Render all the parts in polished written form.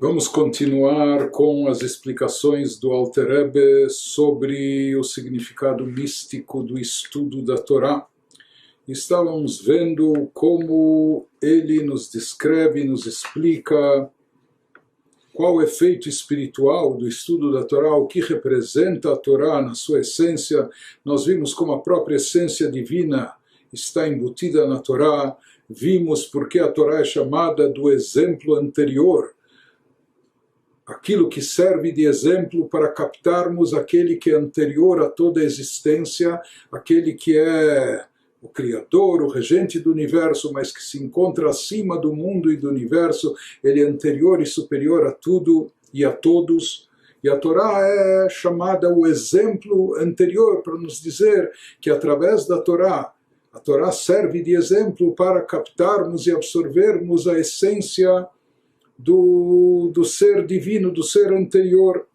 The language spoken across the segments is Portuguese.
Vamos continuar com as explicações do Alter Rebbe sobre o significado místico do estudo da Torá. Estávamos vendo como ele nos descreve, nos explica qual o efeito espiritual do estudo da Torá, o que representa a Torá na sua essência. Nós vimos como a própria essência divina está embutida na Torá. Vimos porque a Torá é chamada do exemplo anterior, aquilo que serve de exemplo para captarmos aquele que é anterior a toda a existência, aquele que é o Criador, o regente do universo, mas que se encontra acima do mundo e do universo. Ele é anterior e superior a tudo e a todos. E a Torá é chamada o exemplo anterior para nos dizer que através da Torá, a Torá serve de exemplo para captarmos e absorvermos a essência do ser divino, do ser anterior.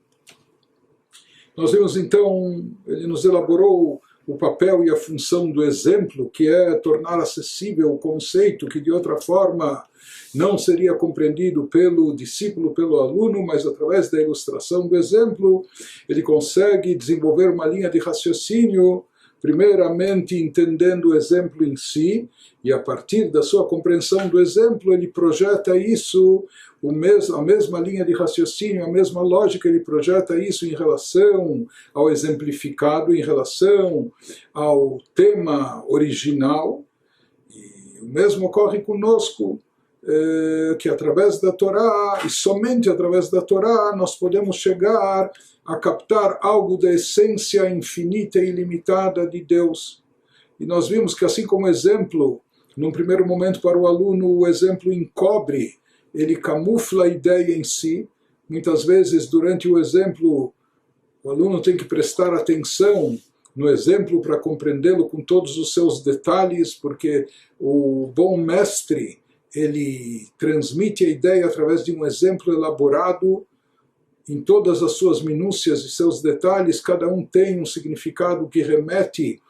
Nós vimos então, ele nos elaborou o papel e a função do exemplo, que é tornar acessível o conceito que de outra forma não seria compreendido pelo discípulo, pelo aluno, mas através da ilustração do exemplo, ele consegue desenvolver uma linha de raciocínio, primeiramente entendendo o exemplo em si, e a partir da sua compreensão do exemplo, ele projeta isso, a mesma linha de raciocínio, a mesma lógica, ele projeta isso em relação ao exemplificado, em relação ao tema original. E o mesmo ocorre conosco, que através da Torá, e somente através da Torá, nós podemos chegar a captar algo da essência infinita e ilimitada de Deus. E nós vimos que assim como exemplo, num primeiro momento para o aluno, o exemplo encobre, ele camufla a ideia em si. Muitas vezes, durante o exemplo, o aluno tem que prestar atenção no exemplo para compreendê-lo com todos os seus detalhes, porque o bom mestre, ele transmite a ideia através de um exemplo elaborado em todas as suas minúcias e seus detalhes. Cada um tem um significado que remete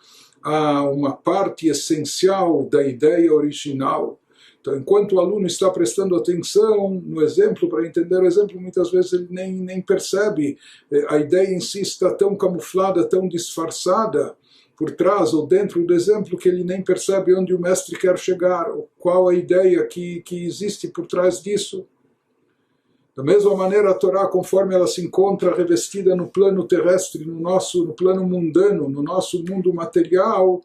a uma parte essencial da ideia original. Então, enquanto o aluno está prestando atenção no exemplo, para entender o exemplo, muitas vezes ele nem percebe. A ideia em si está tão camuflada, tão disfarçada por trás ou dentro do exemplo, que ele nem percebe onde o mestre quer chegar, ou qual a ideia que existe por trás disso. Da mesma maneira, a Torá, conforme ela se encontra revestida no plano terrestre, no plano mundano, no nosso mundo material,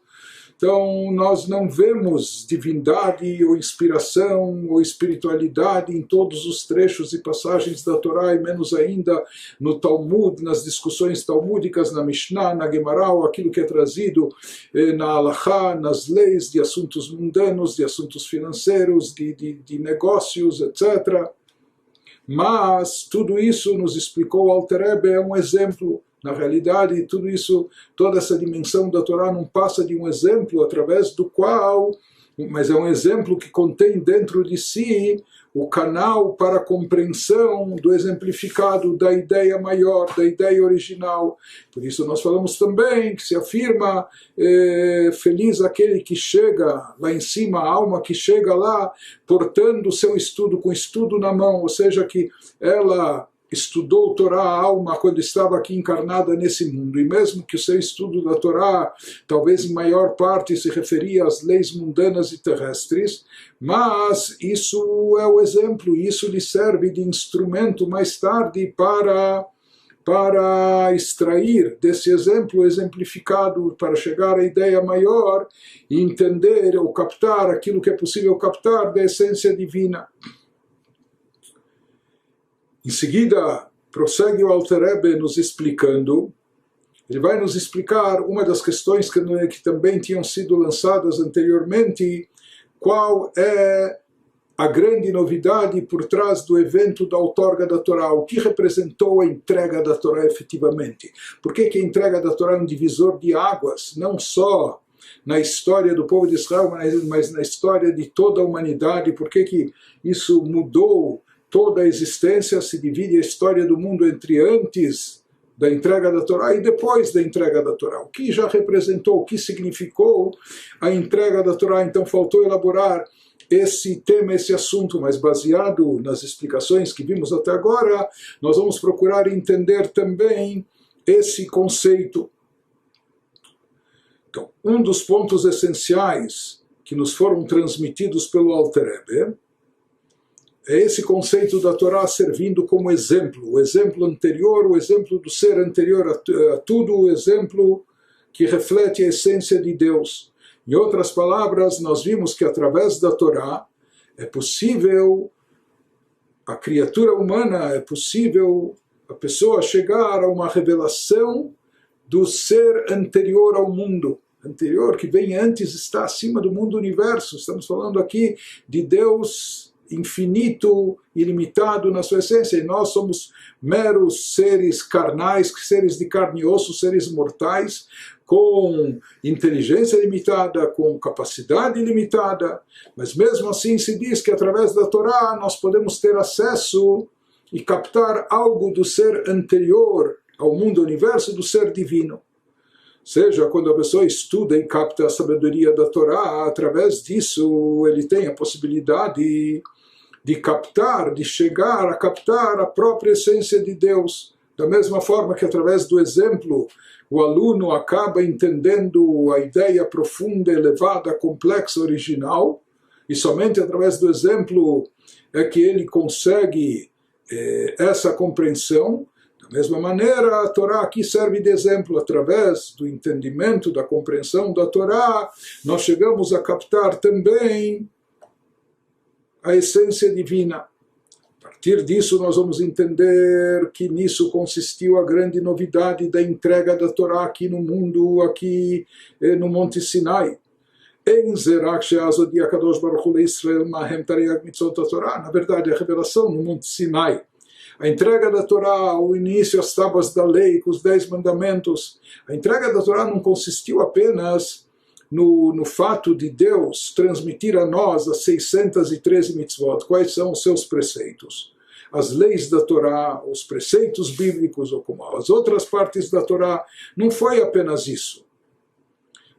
então nós não vemos divindade ou inspiração ou espiritualidade em todos os trechos e passagens da Torá, e menos ainda no Talmud, nas discussões talmúdicas, na Mishnah, na Gemara, aquilo que é trazido na Halachá, nas leis de assuntos mundanos, de assuntos financeiros, de negócios, etc. Mas tudo isso, nos explicou o Alter Rebbe, é um exemplo. Na realidade, tudo isso, toda essa dimensão da Torá não passa de um exemplo através do qual, mas é um exemplo que contém dentro de si o canal para a compreensão do exemplificado, da ideia maior, da ideia original. Por isso nós falamos também que se afirma feliz aquele que chega lá em cima, a alma que chega lá portando o seu estudo, com estudo na mão, ou seja, que ela estudou Torá, a alma, quando estava aqui encarnada nesse mundo, e mesmo que o seu estudo da Torá, talvez em maior parte se referia às leis mundanas e terrestres, mas isso é o exemplo, isso lhe serve de instrumento mais tarde para extrair desse exemplo exemplificado, para chegar à ideia maior e entender ou captar aquilo que é possível captar da essência divina. Em seguida, prossegue o Alter Rebbe nos explicando, ele vai nos explicar uma das questões que também tinham sido lançadas anteriormente, qual é a grande novidade por trás do evento da outorga da Torá, o que representou a entrega da Torá efetivamente. Por que a entrega da Torá é um divisor de águas, não só na história do povo de Israel, mas na história de toda a humanidade? Por que isso mudou toda a existência? Se divide a história do mundo entre antes da entrega da Torá e depois da entrega da Torá. O que já representou, o que significou a entrega da Torá? Então faltou elaborar esse tema, esse assunto, mas baseado nas explicações que vimos até agora, nós vamos procurar entender também esse conceito. Então, um dos pontos essenciais que nos foram transmitidos pelo Alter Rebbe é esse conceito da Torá servindo como exemplo, o exemplo anterior, o exemplo do ser anterior a tudo, o exemplo que reflete a essência de Deus. Em outras palavras, nós vimos que através da Torá é possível a criatura humana, é possível a pessoa chegar a uma revelação do ser anterior ao mundo. Anterior, que vem antes, está acima do mundo universo. Estamos falando aqui de Deus infinito, ilimitado na sua essência, e nós somos meros seres carnais, seres de carne e osso, seres mortais, com inteligência limitada, com capacidade limitada, mas mesmo assim se diz que através da Torá nós podemos ter acesso e captar algo do ser anterior ao mundo universo, do ser divino. Ou seja, quando a pessoa estuda e capta a sabedoria da Torá, através disso ele tem a possibilidade de captar, de chegar a captar a própria essência de Deus. Da mesma forma que através do exemplo o aluno acaba entendendo a ideia profunda, elevada, complexa, original, e somente através do exemplo é que ele consegue essa compreensão. Da mesma maneira, a Torá aqui serve de exemplo. Através do entendimento, da compreensão da Torá, nós chegamos a captar também a essência divina. A partir disso, nós vamos entender que nisso consistiu a grande novidade da entrega da Torá aqui no mundo, aqui no Monte Sinai. Na verdade, a revelação no Monte Sinai, a entrega da Torá, o início, as tábuas da lei, com os 10 mandamentos, a entrega da Torá não consistiu apenas no fato de Deus transmitir a nós as 613 mitzvot, quais são os seus preceitos. As leis da Torá, os preceitos bíblicos, ou como as outras partes da Torá, não foi apenas isso.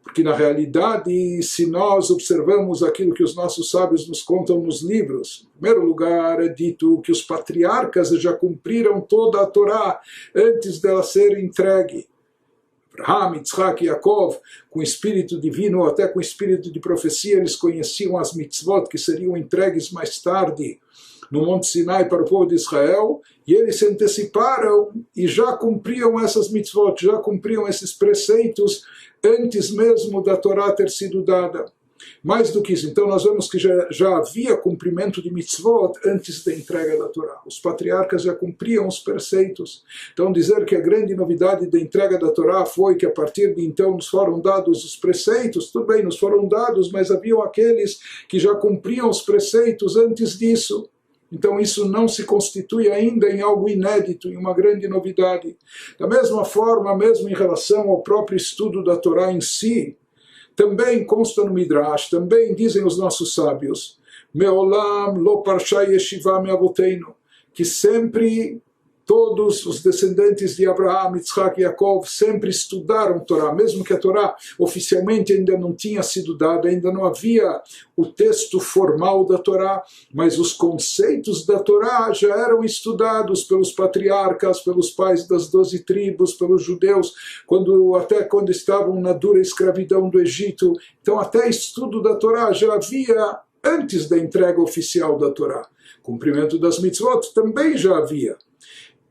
Porque na realidade, se nós observamos aquilo que os nossos sábios nos contam nos livros, em primeiro lugar é dito que os patriarcas já cumpriram toda a Torá antes dela ser entregue. Abraham, Yitzhak e Yaakov, com espírito divino ou até com espírito de profecia, eles conheciam as mitzvot que seriam entregues mais tarde no Monte Sinai para o povo de Israel, e eles se anteciparam e já cumpriam essas mitzvot, já cumpriam esses preceitos antes mesmo da Torá ter sido dada. Mais do que isso, então nós vemos que já havia cumprimento de mitzvot antes da entrega da Torá. Os patriarcas já cumpriam os preceitos. Então dizer que a grande novidade da entrega da Torá foi que a partir de então nos foram dados os preceitos, tudo bem, nos foram dados, mas haviam aqueles que já cumpriam os preceitos antes disso. Então isso não se constitui ainda em algo inédito, em uma grande novidade. Da mesma forma, mesmo em relação ao próprio estudo da Torá em si, também consta no Midrash, também dizem os nossos sábios, Meolam lo parshai yeshiva me'avoteinu, que sempre todos os descendentes de Abraham, Yitzhak e Yaakov sempre estudaram Torá, mesmo que a Torá oficialmente ainda não tinha sido dada, ainda não havia o texto formal da Torá, mas os conceitos da Torá já eram estudados pelos patriarcas, pelos pais das 12 tribos, pelos judeus, até quando estavam na dura escravidão do Egito. Então até estudo da Torá já havia antes da entrega oficial da Torá. Cumprimento das mitzvot também já havia.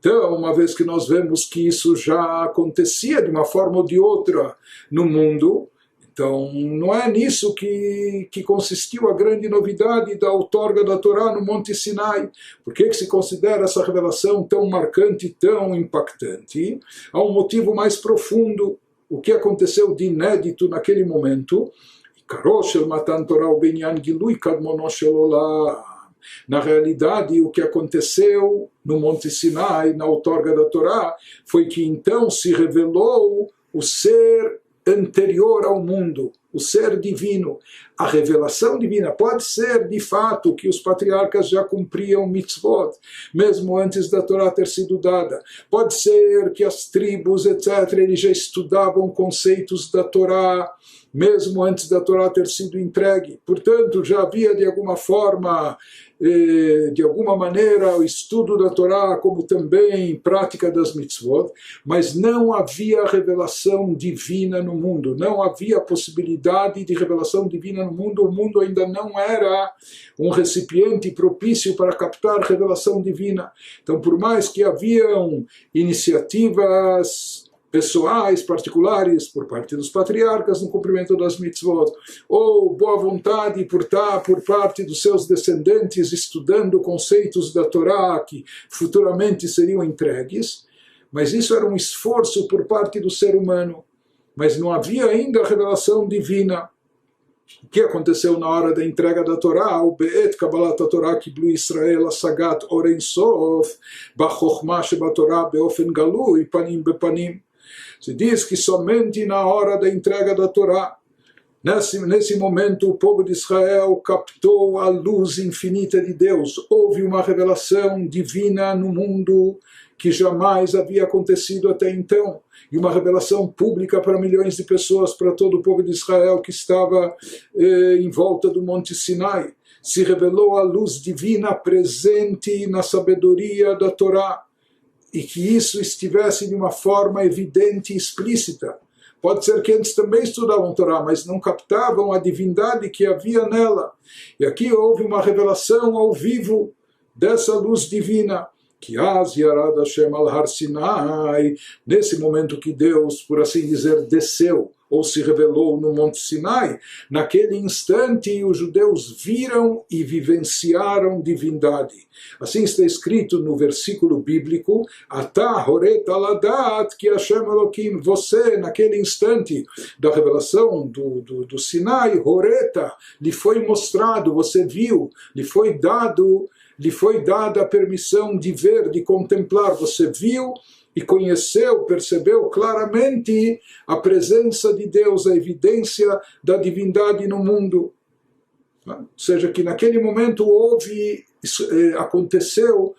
Então, uma vez que nós vemos que isso já acontecia de uma forma ou de outra no mundo, então não é nisso que consistiu a grande novidade da outorga da Torá no Monte Sinai. Por que se considera essa revelação tão marcante, tão impactante? Há um motivo mais profundo. O que aconteceu de inédito naquele momento? Na realidade, o que aconteceu no Monte Sinai, na outorga da Torá, foi que então se revelou o ser anterior ao mundo. o ser divino, a revelação divina. Pode ser, de fato, que os patriarcas já cumpriam mitzvot, mesmo antes da Torá ter sido dada. Pode ser que as tribos, etc., eles já estudavam conceitos da Torá, mesmo antes da Torá ter sido entregue. Portanto, já havia, de alguma forma, de alguma maneira, o estudo da Torá, como também prática das mitzvot, mas não havia revelação divina no mundo, não havia possibilidade de revelação divina no mundo. O mundo ainda não era um recipiente propício para captar revelação divina. Então, por mais que haviam iniciativas pessoais, particulares, por parte dos patriarcas no cumprimento das mitzvot, ou boa vontade por parte dos seus descendentes estudando conceitos da Torá que futuramente seriam entregues, mas isso era um esforço por parte do ser humano, mas não havia ainda a revelação divina. O que aconteceu na hora da entrega da Torá? O Be'et Kabbalat Torah Kiblu Israel Asagat Oren Sof B'chokhmah Shebatorah Beofen Galui Panim Bepanim. Se diz que somente na hora da entrega da Torá, nesse momento, o povo de Israel captou a luz infinita de Deus. Houve uma revelação divina no mundo que jamais havia acontecido até então. E uma revelação pública para milhões de pessoas, para todo o povo de Israel que estava em volta do Monte Sinai. Se revelou a luz divina presente na sabedoria da Torá. E que isso estivesse de uma forma evidente e explícita. Pode ser que antes também estudavam Torá, mas não captavam a divindade que havia nela. E aqui houve uma revelação ao vivo dessa luz divina. Que Yarad Hashem al Har Sinai, nesse momento que Deus, por assim dizer, desceu, ou se revelou no Monte Sinai, naquele instante os judeus viram e vivenciaram divindade. Assim está escrito no versículo bíblico, Atah horet aladat ki Hashem Elokim, você, naquele instante da revelação do Sinai, horeta, lhe foi mostrado, você viu, lhe foi dada a permissão de ver, de contemplar, você viu e conheceu, percebeu claramente a presença de Deus, a evidência da divindade no mundo. Ou seja, que naquele momento aconteceu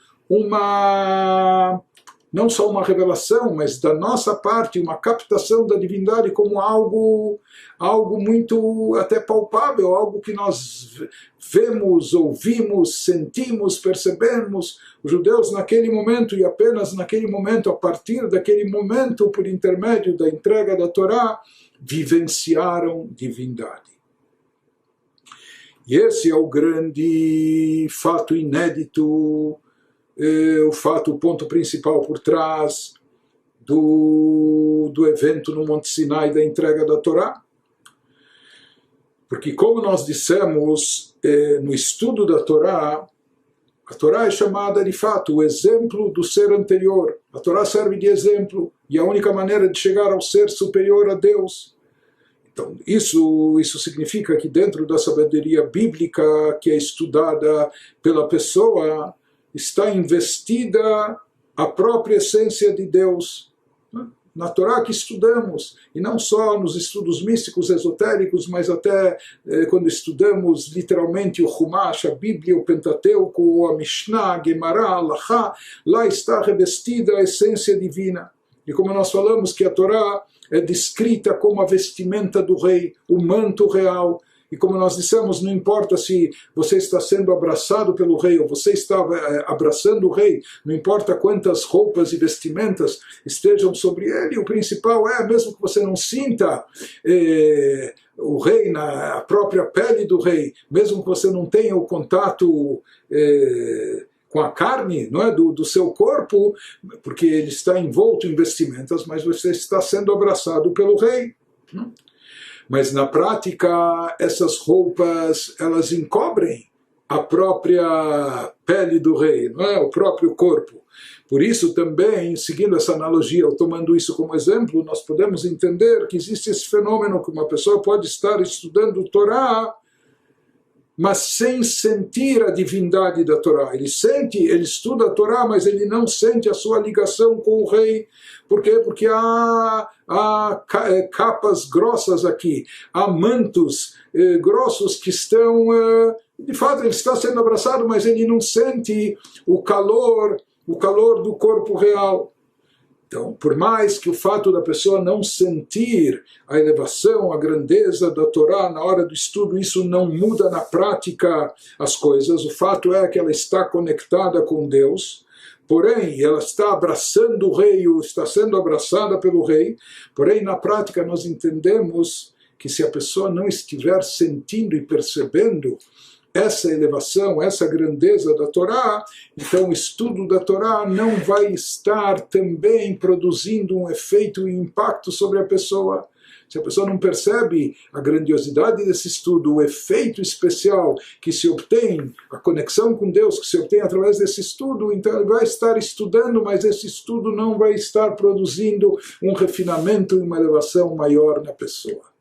não só uma revelação, mas da nossa parte, uma captação da divindade como algo muito até palpável, algo que nós vemos, ouvimos, sentimos, percebemos. Os judeus naquele momento, e apenas naquele momento, a partir daquele momento, por intermédio da entrega da Torá, vivenciaram divindade. E esse é o grande fato inédito, o ponto principal por trás do evento no Monte Sinai da entrega da Torá. Porque, como nós dissemos no estudo da Torá, a Torá é chamada de fato o exemplo do ser anterior. A Torá serve de exemplo e a única maneira de chegar ao ser superior a Deus. Então, isso significa que dentro da sabedoria bíblica que é estudada pela pessoa, está investida a própria essência de Deus. Na Torá que estudamos, e não só nos estudos místicos esotéricos, mas até quando estudamos literalmente o Chumash, a Bíblia, o Pentateuco, a Mishnah, a Gemara, a Halachá, lá está revestida a essência divina. E como nós falamos que a Torá é descrita como a vestimenta do rei, o manto real. E como nós dissemos, não importa se você está sendo abraçado pelo rei ou você está abraçando o rei, não importa quantas roupas e vestimentas estejam sobre ele, o principal é, mesmo que você não sinta o rei na própria pele do rei, mesmo que você não tenha o contato com a carne, não é, do seu corpo, porque ele está envolto em vestimentas, mas você está sendo abraçado pelo rei. Mas na prática, essas roupas, elas encobrem a própria pele do rei, não é? O próprio corpo. Por isso também, seguindo essa analogia, ou tomando isso como exemplo, nós podemos entender que existe esse fenômeno que uma pessoa pode estar estudando Torá, mas sem sentir a divindade da Torá. Ele sente, ele estuda a Torá, mas ele não sente a sua ligação com o rei. Por quê? Porque há capas grossas aqui, há mantos grossos que estão... de fato, ele está sendo abraçado, mas ele não sente o calor do corpo real. Então, por mais que o fato da pessoa não sentir a elevação, a grandeza da Torá na hora do estudo, isso não muda na prática as coisas. O fato é que ela está conectada com Deus, porém, ela está abraçando o rei, ou está sendo abraçada pelo rei, porém, na prática, nós entendemos que se a pessoa não estiver sentindo e percebendo essa elevação, essa grandeza da Torá, então o estudo da Torá não vai estar também produzindo um efeito e impacto sobre a pessoa. Se a pessoa não percebe a grandiosidade desse estudo, o efeito especial que se obtém, a conexão com Deus que se obtém através desse estudo, então ele vai estar estudando, mas esse estudo não vai estar produzindo um refinamento e uma elevação maior na pessoa.